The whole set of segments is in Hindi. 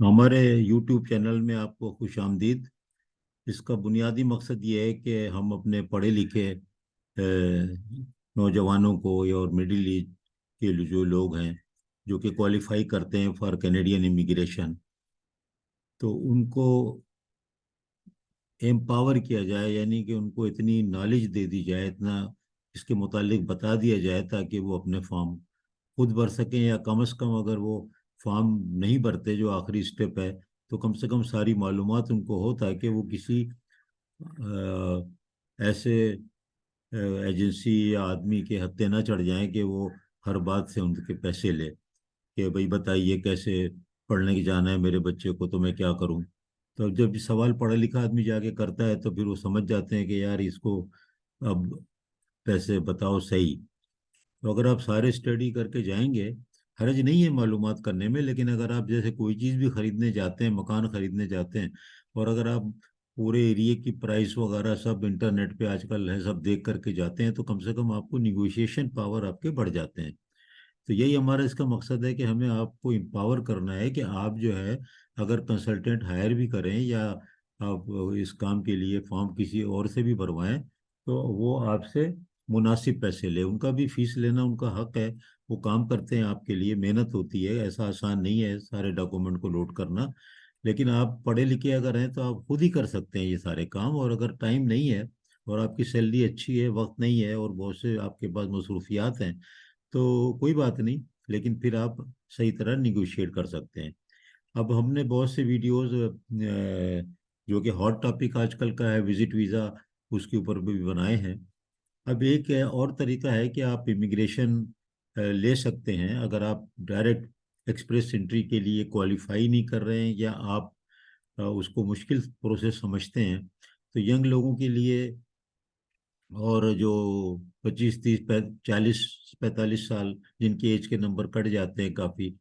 हमारे YouTube चैनल में आपको खुश आमदीद। इसका बुनियादी मकसद ये है कि हम अपने पढ़े लिखे नौजवानों को या और मिडिल एज के जो लोग हैं जो कि क्वालिफाई करते हैं फॉर कैनेडियन इमिग्रेशन, तो उनको एम्पावर किया जाए, यानी कि उनको इतनी नॉलेज दे दी जाए, इतना इसके मुतालिक बता दिया जाए ताकि वो अपने फॉर्म खुद भर सकें, या कम से कम अगर वो फॉर्म नहीं भरते जो आखिरी स्टेप है, तो कम से कम सारी मालूमात उनको हो ताकि वो किसी ऐसे एजेंसी या आदमी के हत्थे ना चढ़ जाएं कि वो हर बात से उनके पैसे ले, कि भाई बताइए कैसे पढ़ने की जाना है मेरे बच्चे को, तो मैं क्या करूं। तो जब सवाल पढ़ा लिखा आदमी जाके करता है तो फिर वो समझ जाते हैं कि यार इसको अब पैसे बताओ सही। तो अगर आप सारे स्टडी करके जाएंगे, हर्ज नहीं है मालूमात करने में, लेकिन अगर आप जैसे कोई चीज़ भी खरीदने जाते हैं, मकान खरीदने जाते हैं, और अगर आप पूरे एरिया की प्राइस वगैरह सब इंटरनेट पे आजकल है, सब देख करके जाते हैं, तो कम से कम आपको निगोशिएशन पावर आपके बढ़ जाते हैं। तो यही हमारा इसका मकसद है कि हमें आपको एम्पावर करना है कि आप जो है, अगर कंसल्टेंट हायर भी करें या आप इस काम के लिए फॉर्म किसी और से भी भरवाएं, तो वो आपसे मुनासिब पैसे ले। उनका भी फीस लेना उनका हक है। वो काम करते हैं आपके लिए, मेहनत होती है, ऐसा आसान नहीं है सारे डॉक्यूमेंट को लोड करना। लेकिन आप पढ़े लिखे अगर हैं तो आप खुद ही कर सकते हैं ये सारे काम। और अगर टाइम नहीं है और आपकी सैलरी अच्छी है, वक्त नहीं है और बहुत से आपके पास मसरूफियात हैं, तो कोई बात नहीं, लेकिन फिर आप सही तरह निगोशिएट कर सकते हैं। अब हमने बहुत से वीडियोस जो कि हॉट टॉपिक आजकल का है, विजिट वीज़ा, उसके ऊपर भी बनाए हैं। अब एक और तरीका है कि आप इमिग्रेशन ले सकते हैं अगर आप डायरेक्ट एक्सप्रेस एंट्री के लिए क्वालिफाई नहीं कर रहे हैं, या आप उसको मुश्किल प्रोसेस समझते हैं। तो यंग लोगों के लिए, और जो 25 30 40 45 साल जिनकी एज के नंबर कट जाते हैं काफ़ी,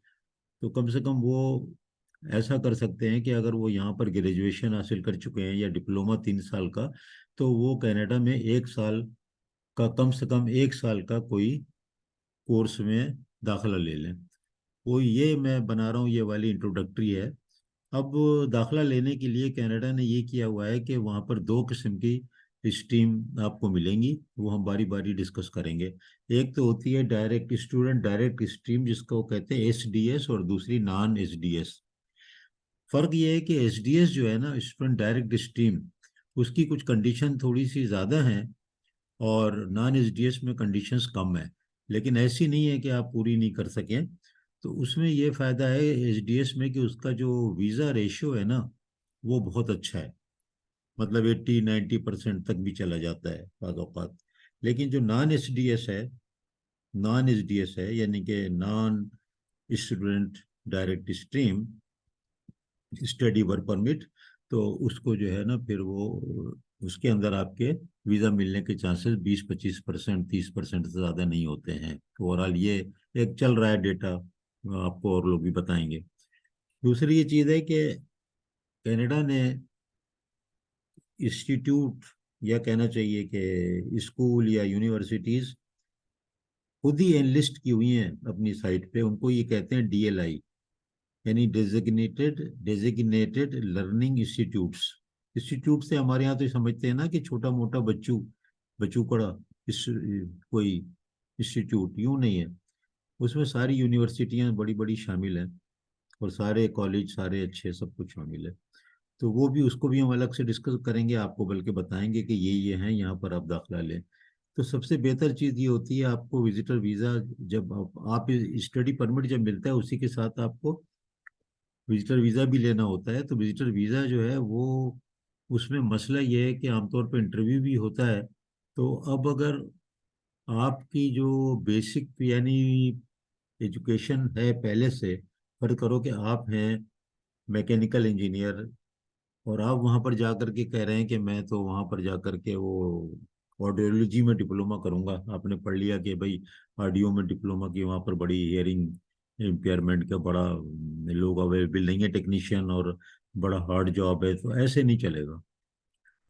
तो कम से कम वो ऐसा कर सकते हैं कि अगर वो यहाँ पर ग्रेजुएशन हासिल कर चुके हैं या डिप्लोमा 3 साल का, तो वो कनाडा में 1 साल का, कम से कम 1 साल का कोई कोर्स में दाखिला ले लें। वो ये मैं बना रहा हूँ, ये वाली इंट्रोडक्टरी है। अब दाखिला लेने के लिए कनाडा ने ये किया हुआ है कि वहाँ पर दो किस्म की स्ट्रीम आपको मिलेंगी, वो हम बारी बारी डिस्कस करेंगे। एक तो होती है डायरेक्ट स्टूडेंट डायरेक्ट स्ट्रीम, जिसको वो कहते हैं एसडीएस, और दूसरी नॉन एसडीएस। फर्क ये है कि एसडीएस जो है ना, स्टूडेंट डायरेक्ट स्ट्रीम, उसकी कुछ कंडीशन थोड़ी सी ज़्यादा हैं, और नॉन एसडीएस में कंडीशंस कम है। लेकिन ऐसी नहीं है कि आप पूरी नहीं कर सकें। तो उसमें ये फ़ायदा है एसडीएस में कि उसका जो वीज़ा रेशियो है ना, वो बहुत अच्छा है। मतलब 80 90% तक भी चला जाता है बाद औक़ात। लेकिन जो नॉन एसडीएस है, यानी कि non student direct stream, study work permit, तो उसको जो है ना, फिर वो उसके अंदर आपके वीज़ा मिलने के चांसेस 20 25% 30% से ज़्यादा नहीं होते हैं। ओवरऑल ये एक चल रहा है डेटा, आपको और लोग भी बताएंगे। दूसरी ये चीज़ है कि कनाडा ने इंस्टीट्यूट, या कहना चाहिए कि स्कूल या यूनिवर्सिटीज़, खुद ही एनलिस्ट की हुई हैं अपनी साइट पे। उनको ये कहते हैं डीएलआई, यानी डेजिग्नेटेड लर्निंग इंस्टीट्यूट्स। इंस्टीट्यूट से हमारे यहाँ तो ये समझते हैं ना कि छोटा मोटा बच्चू कड़ा, इस कोई इंस्टीट्यूट, यूं नहीं है। उसमें सारी यूनिवर्सिटियां बड़ी बड़ी शामिल हैं, और सारे कॉलेज सारे अच्छे सब कुछ शामिल है। तो वो भी, उसको भी हम अलग से डिस्कस करेंगे, आपको बल्कि बताएंगे कि ये हैं, यहाँ पर आप दाखिला लें। तो सबसे बेहतर चीज़ ये होती है, आपको विजिटर वीज़ा, जब आप स्टडी परमिट जब मिलता है उसी के साथ आपको विजिटर वीज़ा भी लेना होता है। तो विजिटर वीज़ा जो है वो, उसमें मसला ये है कि आमतौर पर इंटरव्यू भी होता है। तो अब अगर आपकी जो बेसिक यानी एजुकेशन है पहले से, फर्ज करो कि आप हैं मैकेनिकल इंजीनियर, और आप वहाँ पर जा कर के कह रहे हैं कि मैं तो वहाँ पर जा कर के वो ऑडियोलॉजी में डिप्लोमा करूँगा। आपने पढ़ लिया कि भाई ऑडियो में डिप्लोमा की वहाँ पर बड़ी हियरिंग इम्पेयरमेंट का बड़ा लोग अवेलेबल नहीं है टेक्नीशियन, और बड़ा हार्ड जॉब है, तो ऐसे नहीं चलेगा।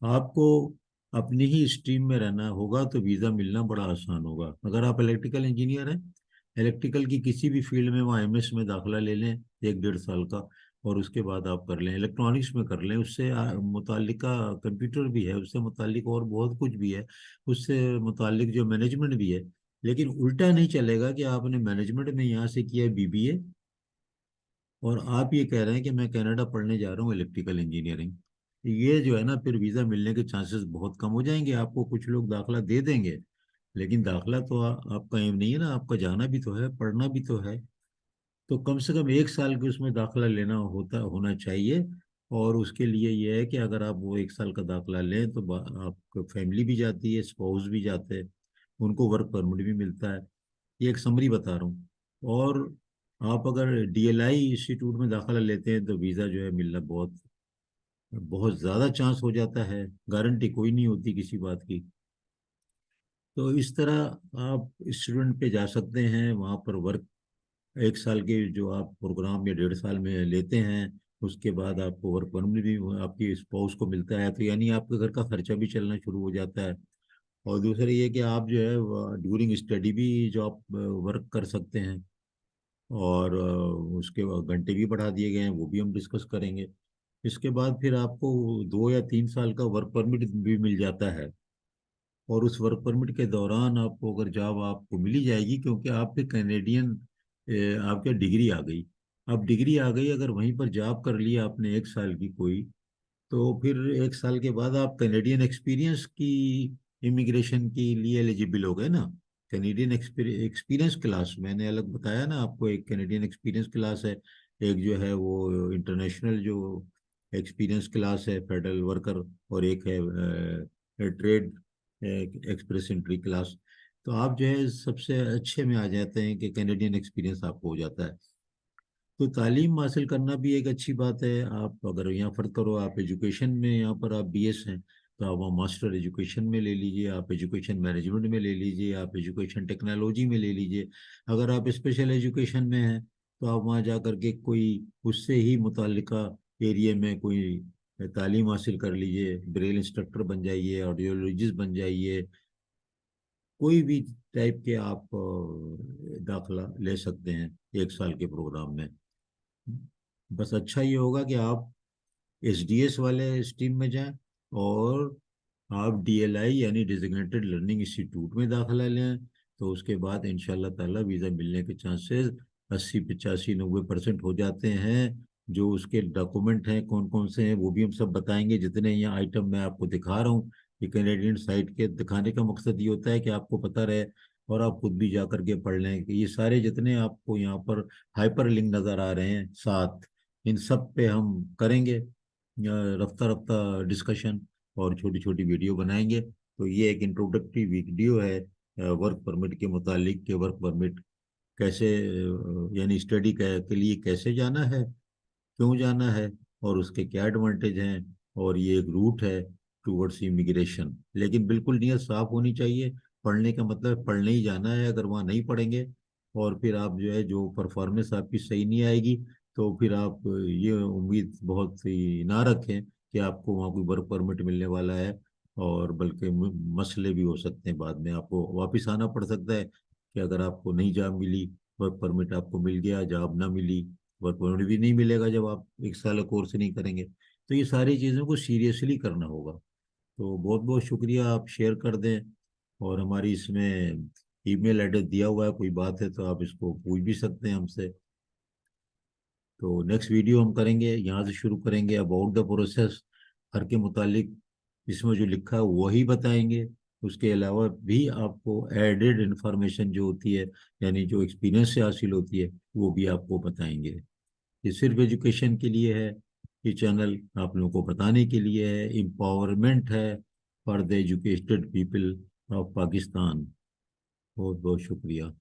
आपको अपनी ही स्ट्रीम में रहना होगा, तो वीज़ा मिलना बड़ा आसान होगा। अगर आप इलेक्ट्रिकल इंजीनियर हैं, इलेक्ट्रिकल की किसी भी फील्ड में वो एमएस में दाखिला ले लें 1 1.5 साल का, और उसके बाद आप कर लें, इलेक्ट्रॉनिक्स में कर लें, उससे मुतालिका कंप्यूटर भी है, उससे मुतालिक और बहुत कुछ भी है, उससे मुतालिक जो मैनेजमेंट भी है। लेकिन उल्टा नहीं चलेगा कि आपने मैनेजमेंट में यहाँ से किया बीबीए और आप ये कह रहे हैं कि मैं कनाडा पढ़ने जा रहा हूँ इलेक्ट्रिकल इंजीनियरिंग। ये जो है ना, फिर वीज़ा मिलने के चांसेस बहुत कम हो जाएंगे। आपको कुछ लोग दाखला दे देंगे, लेकिन दाखला तो आपका एम नहीं है ना, आपका जाना भी तो है, पढ़ना भी तो है। तो कम से कम 1 साल के उसमें दाखला लेना होना चाहिए। और उसके लिए ये है कि अगर आप वो 1 साल का दाखला लें तो आपको फैमिली भी जाती है, स्पाउस भी जाते हैं, उनको वर्क परमिट भी मिलता है। ये एक समरी बता रहा हूँ। और आप अगर डीएलआई इंस्टीट्यूट में दाखला लेते हैं तो वीज़ा जो है मिलना बहुत बहुत ज़्यादा चांस हो जाता है, गारंटी कोई नहीं होती किसी बात की। तो इस तरह आप स्टूडेंट पे जा सकते हैं, वहाँ पर वर्क 1 साल के जो आप प्रोग्राम या 1.5 साल में लेते हैं, उसके बाद आपको वर्क परमिट भी आपकी स्पाउस को मिलता है, तो यानी आपके घर का खर्चा भी चलना शुरू हो जाता है। और दूसरा ये कि आप जो है ड्यूरिंग स्टडी भी जॉब वर्क कर सकते हैं। और उसके बाद घंटे भी बढ़ा दिए गए हैं, वो भी हम डिस्कस करेंगे। इसके बाद फिर आपको 2 या 3 साल का वर्क परमिट भी मिल जाता है। और उस वर्क परमिट के दौरान आपको अगर जॉब आपको मिली जाएगी, क्योंकि आपके कैनेडियन आपके डिग्री आ गई। अब डिग्री आ गई, अगर वहीं पर जॉब कर लिया आपने 1 साल की कोई, तो फिर 1 साल के बाद आप कैनेडियन एक्सपीरियंस की इमिग्रेशन के लिए एलिजिबल हो गए ना। कैनेडियन एक्सपीरियंस क्लास मैंने अलग बताया ना आपको, एक कैनेडियन एक्सपीरियंस क्लास है, एक जो है वो इंटरनेशनल जो एक्सपीरियंस क्लास है फेडरल वर्कर, और एक है ट्रेड एक्सप्रेस एंट्री क्लास। तो आप जो है सबसे अच्छे में आ जाते हैं कि कैनेडियन एक्सपीरियंस आपको हो जाता है। तो तालीम हासिल करना भी एक अच्छी बात है। आप अगर यहाँ फर्क करो, आप एजुकेशन में यहाँ पर आप बीएस हैं, तो आप वहाँ मास्टर एजुकेशन में ले लीजिए, आप एजुकेशन मैनेजमेंट में ले लीजिए, आप एजुकेशन टेक्नोलॉजी में ले लीजिए। अगर आप स्पेशल एजुकेशन में हैं तो आप वहाँ जा करके कोई उससे ही मुतालिका एरिया में कोई तालीम हासिल कर लीजिए, ब्रेल इंस्ट्रक्टर बन जाइए, ऑडियोलॉजिस्ट बन जाइए, कोई भी टाइप के आप दाखला ले सकते हैं 1 साल के प्रोग्राम में। बस अच्छा ये होगा कि आप एसडीएस वाले स्ट्रीम में जाएं, और आप डीएलआई यानी डेजिग्नेटेड लर्निंग इंस्टीट्यूट में दाखिला लें। तो उसके बाद इंशाल्लाह ताला वीज़ा मिलने के चांसेस 80 85 90% हो जाते हैं। जो उसके डॉक्यूमेंट हैं कौन कौन से हैं वो भी हम सब बताएंगे, जितने यहाँ आइटम मैं आपको दिखा रहा हूँ। ये कैनेडियन साइट के दिखाने का मकसद ये होता है कि आपको पता रहे, और आप खुद भी जा करके पढ़ लें कि ये सारे जितने आपको यहाँ पर हाइपर लिंक नज़र आ रहे हैं साथ, इन सब पे हम करेंगे रफ्ता रफ्ता डिस्कशन, और छोटी छोटी वीडियो बनाएंगे। तो ये एक इंट्रोडक्टरी वीडियो है वर्क परमिट के मुतालिक, के वर्क परमिट कैसे यानी स्टडी के लिए कैसे जाना है, क्यों जाना है, और उसके क्या एडवांटेज हैं। और ये एक रूट है टूवर्ड्स इमिग्रेशन, लेकिन बिल्कुल नीयत साफ होनी चाहिए। पढ़ने का मतलब पढ़ने ही जाना है। अगर वहाँ नहीं पढ़ेंगे और फिर आप जो है जो परफॉर्मेंस आपकी सही नहीं आएगी, तो फिर आप ये उम्मीद बहुत ही ना रखें कि आपको वहाँ कोई वर्क परमिट मिलने वाला है। और बल्कि मसले भी हो सकते हैं, बाद में आपको वापस आना पड़ सकता है कि अगर आपको नहीं जॉब मिली, वर्क परमिट आपको मिल गया, जॉब ना मिली, वर्क परमिट भी नहीं मिलेगा जब आप 1 साल कोर्स नहीं करेंगे। तो ये सारी चीज़ों को सीरियसली करना होगा। तो बहुत बहुत शुक्रिया, आप शेयर कर दें। और हमारी इसमें ईमेल एड्रेस दिया हुआ है, कोई बात है तो आप इसको पूछ भी सकते हैं हमसे। तो नेक्स्ट वीडियो हम करेंगे, यहाँ से शुरू करेंगे अबाउट द प्रोसेस, हर के मुतालिक इसमें जो लिखा है वही बताएंगे। उसके अलावा भी आपको एडेड इंफॉर्मेशन जो होती है, यानी जो एक्सपीरियंस से हासिल होती है, वो भी आपको बताएंगे। ये सिर्फ एजुकेशन के लिए है, ये चैनल आप लोगों को बताने के लिए है, एम्पावरमेंट है for the educated people of Pakistan. बहुत बहुत शुक्रिया।